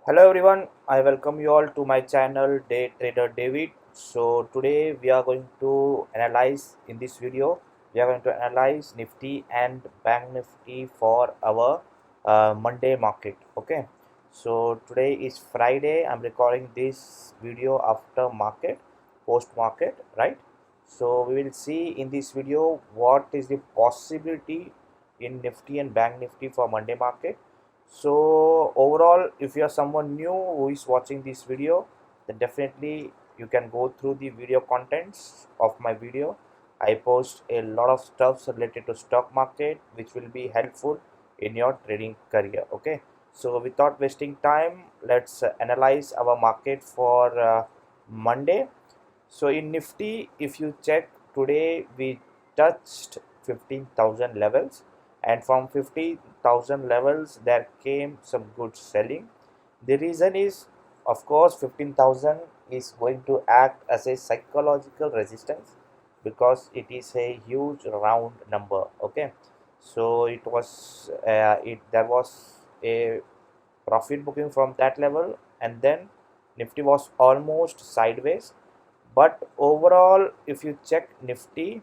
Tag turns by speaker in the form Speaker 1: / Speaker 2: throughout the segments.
Speaker 1: Hello everyone, I welcome you all to my channel Day Trader David. So today we are going to analyze in this video we are going to analyze Nifty and Bank Nifty for our Monday market. Okay, so today is Friday. I'm recording this video after market, post market, right? So we will see in this video what is the possibility in Nifty and Bank Nifty for Monday market. So overall, if you are someone new who is watching this video, then definitely you can go through the video contents of my video. I post a lot of stuffs related to stock market which will be helpful in your trading career. Okay, so without wasting time, let's analyze our market for Monday. So in Nifty, if you check today, we touched 15,000 levels, and from 50,000 levels there came some good selling. The reason is, of course, 15,000 is going to act as a psychological resistance because it is a huge round number. Okay, so it was there was a profit booking from that level, and then Nifty was almost sideways. But overall, if you check Nifty,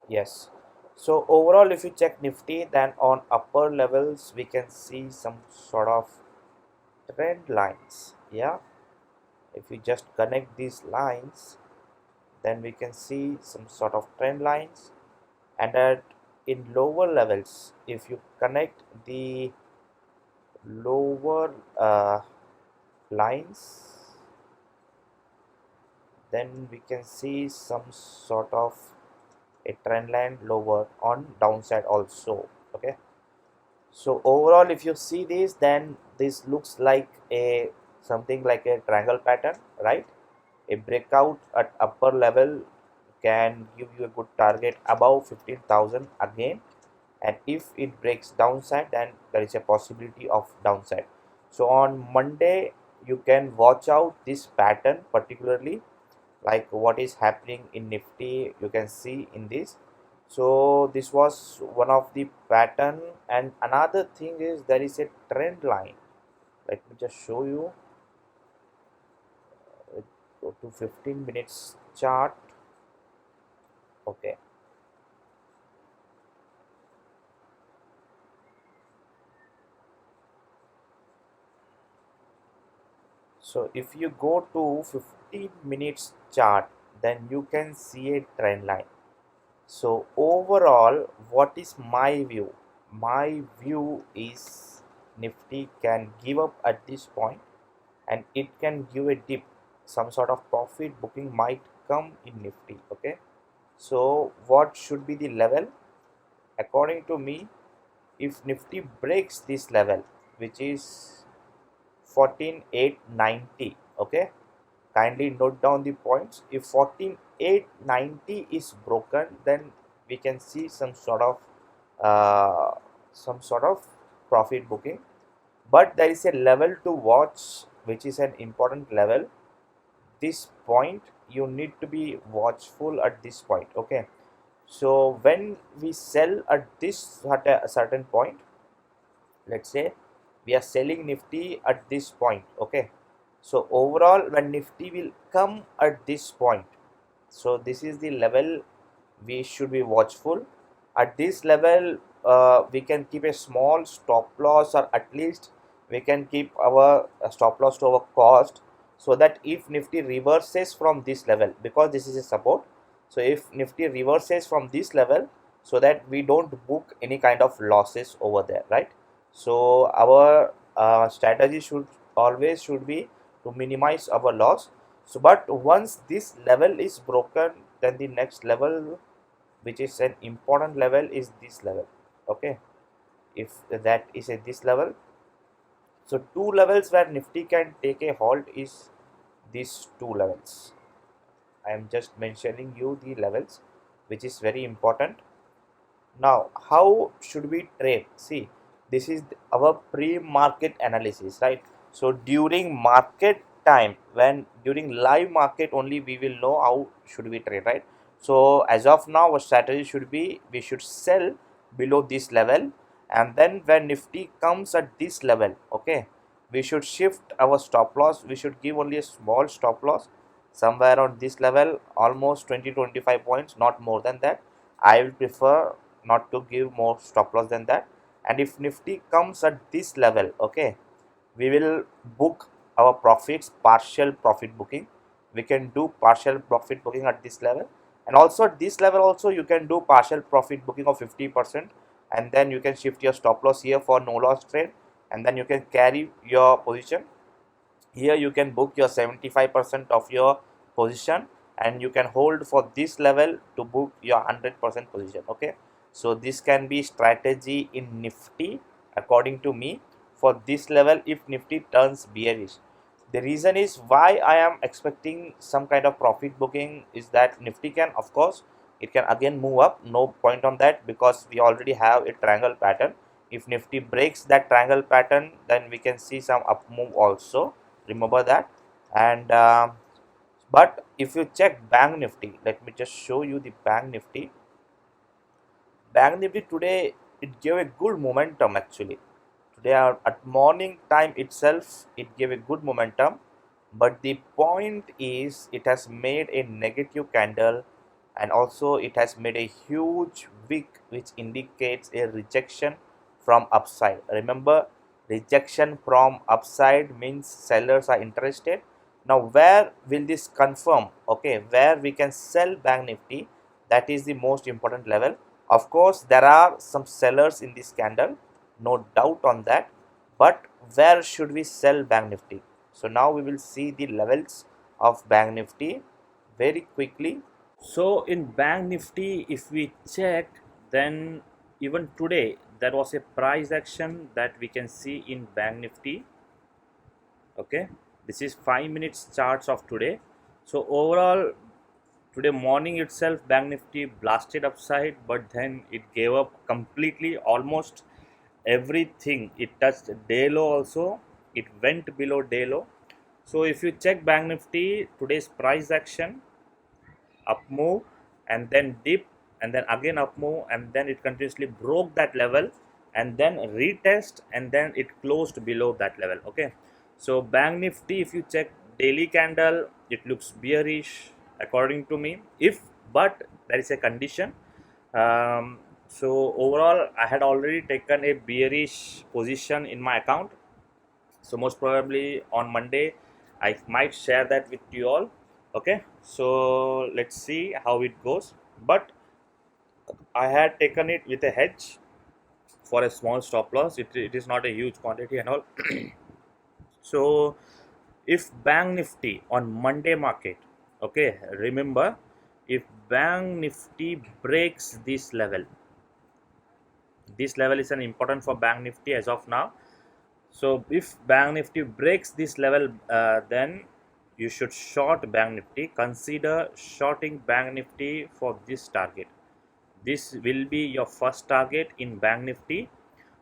Speaker 1: yes, so overall if you check Nifty, then on upper levels we can see some sort of trend lines. Yeah, if we just connect these lines, then we can see some sort of trend lines. And at in lower levels, if you connect the lower lines, then we can see some sort of a trend line lower on downside also. Okay, so overall if you see this, then this looks like a something like a triangle pattern, right? A breakout at upper level can give you a good target above 15,000 again, and if it breaks downside, then there is a possibility of downside. So on Monday you can watch out this pattern, particularly like what is happening in Nifty. You can see in this. So this was one of the pattern, and another thing is there is a trend line. Let me just show you. Go to 15 minutes chart. Okay, so if you go to 15 minutes chart, then you can see a trend line. So overall, what is my view? My view is Nifty can give up at this point, and it can give a dip. Some sort of profit booking might come in Nifty. Okay, so what should be the level? According to me, if Nifty breaks this level, which is 14,890, okay, kindly note down the points. If 14,890 is broken, then we can see uh, some sort of profit booking. But there is a level to watch, which is an important level. This point you need to be watchful at this point. Okay, so when we sell at this at a certain point, let's say we are selling Nifty at this point. Okay, so overall when Nifty will come at this point, so this is the level we should be watchful. At this level, we can keep a small stop loss, or at least we can keep our stop loss to our cost, so that if Nifty reverses from this level, because this is a support, so if Nifty reverses from this level, so that we don't book any kind of losses over there, right? So our strategy should be to minimize our loss. So but once this level is broken, then the next level, which is an important level, is this level. Okay, if that is at this level, so two levels where Nifty can take a halt is these two levels. I am just mentioning you the levels, which is very important. Now how should we trade? See, this is our pre-market analysis, right? So during market time, when during live market only, we will know how should we trade, right? So as of now, our strategy should be we should sell below this level, and then when Nifty comes at this level, okay, we should shift our stop loss. We should give only a small stop loss somewhere on this level, almost 20-25 points, not more than that. I will prefer not to give more stop loss than that. And if Nifty comes at this level, okay, we will book our profits, partial profit booking. We can do partial profit booking at this level, and also at this level also you can do partial profit booking of 50%, and then you can shift your stop loss here for no loss trade, and then you can carry your position here. You can book your 75% of your position, and you can hold for this level to book your 100% position. Okay, so this can be strategy in Nifty according to me for this level if Nifty turns bearish. The reason is why I am expecting some kind of profit booking is that Nifty can, of course, it can again move up, no point on that, because we already have a triangle pattern. If Nifty breaks that triangle pattern, then we can see some up move also, remember that. And but if you check Bank Nifty, let me just show you the Bank Nifty. Bank Nifty today, it gave a good momentum actually. Today at morning time itself, it gave a good momentum, but the point is it has made a negative candle, and also it has made a huge wick which indicates a rejection from upside. Remember, rejection from upside means sellers are interested. Now where will this confirm? Okay, where we can sell Bank Nifty, that is the most important level. Of course there are some sellers in this candle, no doubt on that, but where should we sell Bank Nifty? So now we will see the levels of Bank Nifty very quickly. So in Bank Nifty, if we check, then even today there was a price action that we can see in Bank Nifty. Okay, this is 5 minutes charts of today. So overall, today morning itself Bank Nifty blasted upside, but then it gave up completely, almost everything. It touched day low also, it went below day low. So if you check Bank Nifty, today's price action, up move and then dip and then again up move, and then it continuously broke that level and then retest, and then it closed below that level. Okay, so Bank Nifty, if you check daily candle, it looks bearish according to me. If but there is a condition. So overall I had already taken a bearish position in my account, so most probably on Monday I might share that with you all. Okay, so let's see how it goes. But I had taken it with a hedge for a small stop loss. It is not a huge quantity and all. So if Bank Nifty on Monday market, okay, remember, if Bank Nifty breaks this level, this level is an important for Bank Nifty as of now. So if Bank Nifty breaks this level, then you should short Bank Nifty. Consider shorting Bank Nifty for this target. This will be your first target in Bank Nifty.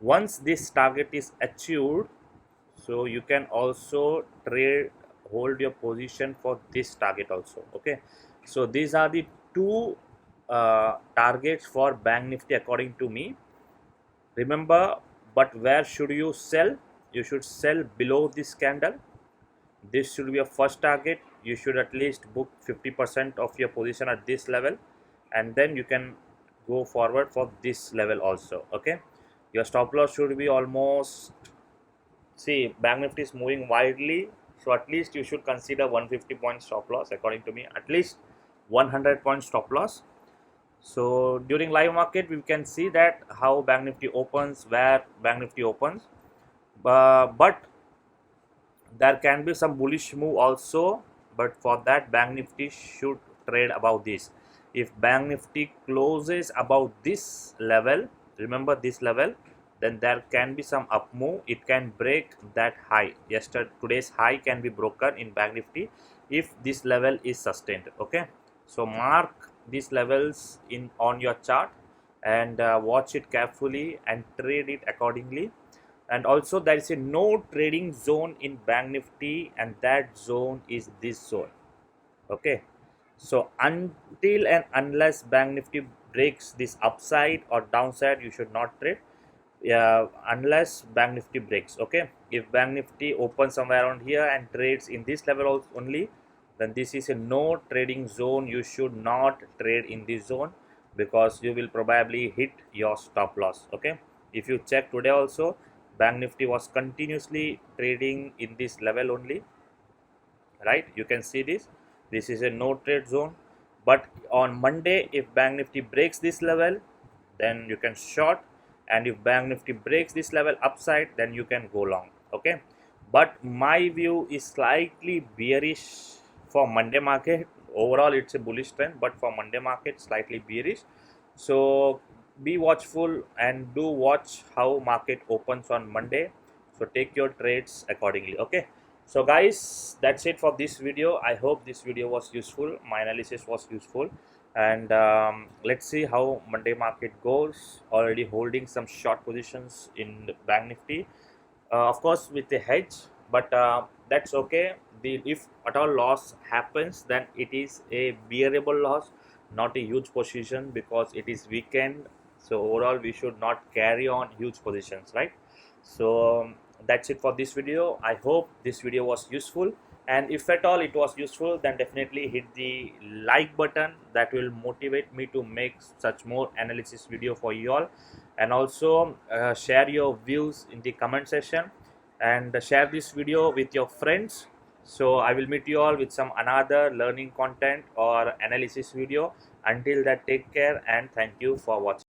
Speaker 1: Once this target is achieved, so you can also trade, hold your position for this target also. Okay, so these are the two targets for Bank Nifty according to me. Remember, but where should you sell? You should sell below this candle. This should be your first target. You should at least book 50% of your position at this level, and then you can go forward for this level also. Okay, your stop loss should be almost, see, Bank Nifty is moving widely, so at least you should consider 150 point stop loss according to me, at least 100 point stop loss. So during live market we can see that how Bank Nifty opens, where Bank Nifty opens, but there can be some bullish move also, but for that Bank Nifty should trade above this. If Bank Nifty closes above this level, remember this level, then there can be some up move. It can break that high. Today's high can be broken in Bank Nifty if this level is sustained. Okay, so mark these levels in on your chart, and watch it carefully and trade it accordingly. And also there is a no trading zone in Bank Nifty, and that zone is this zone. Okay, so until and unless Bank Nifty breaks this upside or downside, you should not trade. unless Bank Nifty breaks. Okay, if Bank Nifty opens somewhere around here and trades in this level only, then this is a no trading zone. You should not trade in this zone because you will probably hit your stop loss. Okay, if you check today also, Bank Nifty was continuously trading in this level only, right? You can see this is a no trade zone. But on Monday, if Bank Nifty breaks this level, then you can short, and if Bank Nifty breaks this level upside, then you can go long. Okay, but my view is slightly bearish for Monday market. Overall it's a bullish trend, but for Monday market slightly bearish. So be watchful and do watch how market opens on Monday, so take your trades accordingly. Okay, so guys, that's it for this video. I hope this video was useful, my analysis was useful, and let's see how Monday market goes. Already holding some short positions in the Bank Nifty, of course with a hedge, but that's okay. If at all loss happens, then it is a bearable loss, not a huge position, because it is weekend. So overall we should not carry on huge positions, right? So that's it for this video. I hope this video was useful, and if at all it was useful, then definitely hit the like button. That will motivate me to make such more analysis video for you all. And also share your views in the comment section, and share this video with your friends. So I will meet you all with some another learning content or analysis video. Until that, take care and thank you for watching.